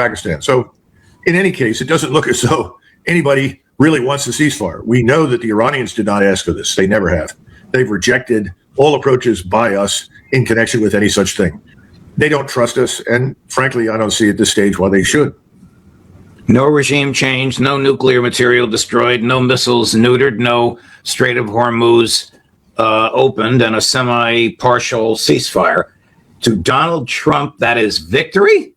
Pakistan. So in any case, it doesn't look as though anybody really wants a ceasefire. We know that the Iranians did not ask for this. They never have. They've rejected all approaches by us in connection with any such thing. They don't trust us, and frankly, I don't see at this stage why they should. No regime change, no nuclear material destroyed, no missiles neutered, no Strait of Hormuz opened, and a semi-partial ceasefire. To Donald Trump, that is victory?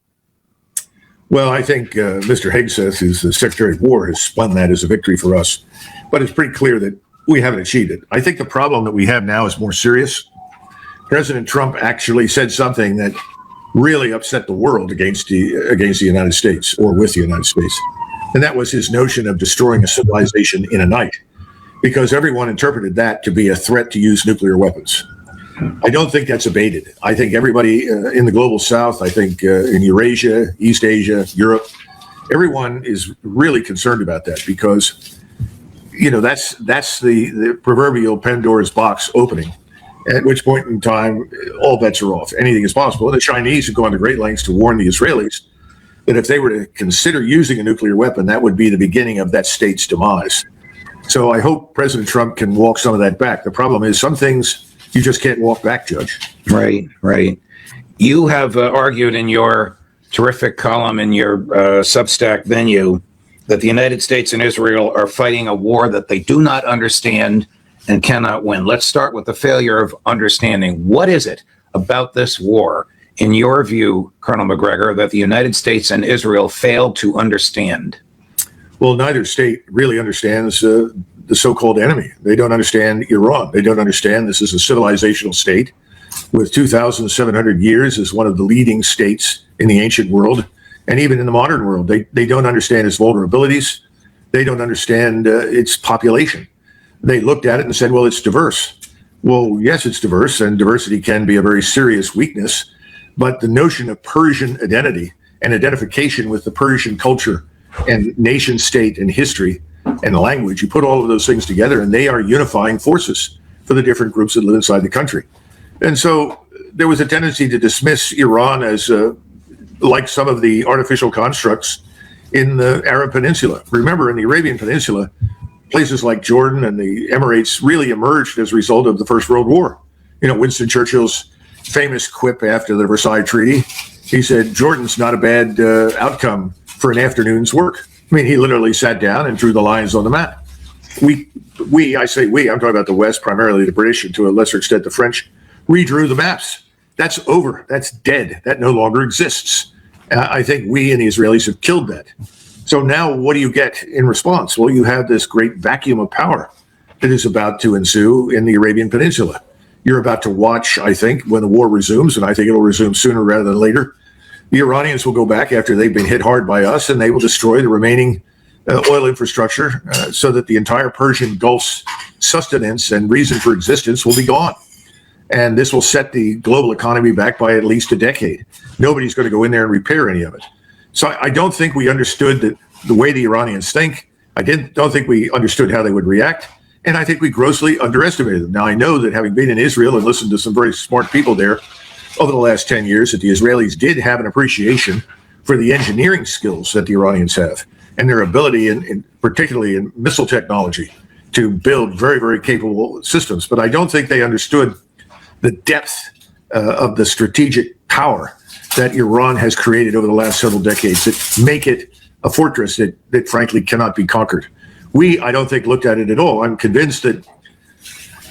Well, I think Mr. Hegseth, who's the Secretary of War, has spun that as a victory for us. But it's pretty clear that we haven't achieved it. I think the problem that we have now is more serious. President Trump actually said something that really upset the world against the United States, or with the United States. And that was his notion of destroying a civilization in a night, because everyone interpreted that to be a threat to use nuclear weapons. I don't think that's abated. I think everybody in the global south, I think in Eurasia, East Asia, Europe, everyone is really concerned about that, because, you know, that's the proverbial Pandora's box opening, at which point in time, all bets are off. Anything is possible. And the Chinese have gone to great lengths to warn the Israelis that if they were to consider using a nuclear weapon, that would be the beginning of that state's demise. So I hope President Trump can walk some of that back. The problem is some things you just can't walk back, Judge. Right. You have argued in your terrific column in your Substack venue that the United States and Israel are fighting a war that they do not understand and cannot win. Let's start with the failure of understanding. What is it about this war, in your view, Colonel McGregor, that the United States and Israel failed to understand? Well, neither state really understands the so-called enemy. They don't understand Iran. They don't understand this is a civilizational state with 2,700 years as one of the leading states in the ancient world, and even in the modern world. They don't understand its vulnerabilities. They don't understand its population. They looked at it and said, well, it's diverse. Well, yes, it's diverse, and diversity can be a very serious weakness. But the notion of Persian identity and identification with the Persian culture and nation state and history and language, you put all of those things together, and they are unifying forces for the different groups that live inside the country. And so there was a tendency to dismiss Iran as like some of the artificial constructs in the Arab Peninsula. Remember, in the Arabian Peninsula, places like Jordan and the Emirates really emerged as a result of the First World War. You know, Winston Churchill's famous quip after the Versailles Treaty, he said, Jordan's not a bad outcome for an afternoon's work. I mean, he literally sat down and drew the lines on the map. I say we, I'm talking about the West, primarily the British, and to a lesser extent the French, redrew the maps. That's over. That's dead. That no longer exists. I think we and the Israelis have killed that. So now what do you get in response? Well, you have this great vacuum of power that is about to ensue in the Arabian Peninsula. You're about to watch, I think, when the war resumes, and I think it'll resume sooner rather than later, the Iranians will go back after they've been hit hard by us, and they will destroy the remaining oil infrastructure so that the entire Persian Gulf's sustenance and reason for existence will be gone. And this will set the global economy back by at least a decade. Nobody's going to go in there and repair any of it. So I don't think we understood the way the Iranians think. Don't think we understood how they would react. And I think we grossly underestimated them. Now, I know that having been in Israel and listened to some very smart people there over the last 10 years, that the Israelis did have an appreciation for the engineering skills that the Iranians have and their ability, particularly in missile technology, to build very, very capable systems. But I don't think they understood the depth of the strategic power that Iran has created over the last several decades that make it a fortress that frankly cannot be conquered. I don't think, looked at it at all. I'm convinced that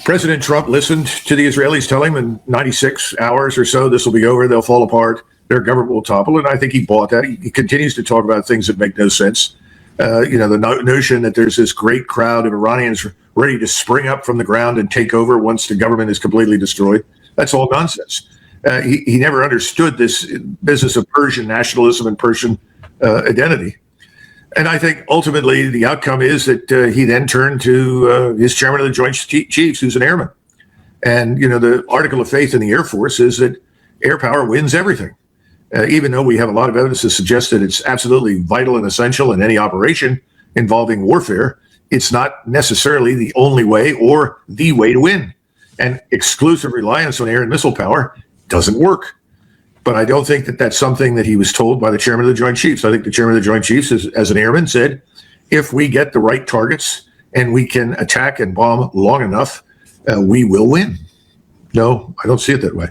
President Trump listened to the Israelis tell him in 96 hours or so, this will be over, they'll fall apart, their government will topple, and I think he bought that. He continues to talk about things that make no sense. The notion that there's this great crowd of Iranians ready to spring up from the ground and take over once the government is completely destroyed, that's all nonsense. He never understood this business of Persian nationalism and Persian identity. And I think ultimately the outcome is that he then turned to his chairman of the Joint Chiefs, who's an airman. And, the article of faith in the Air Force is that air power wins everything. Even though we have a lot of evidence to suggest that it's absolutely vital and essential in any operation involving warfare, it's not necessarily the only way or the way to win. And exclusive reliance on air and missile power doesn't work. But I don't think that that's something that he was told by the chairman of the Joint Chiefs. I think the chairman of the Joint Chiefs, as an airman, said, if we get the right targets and we can attack and bomb long enough, we will win. No, I don't see it that way.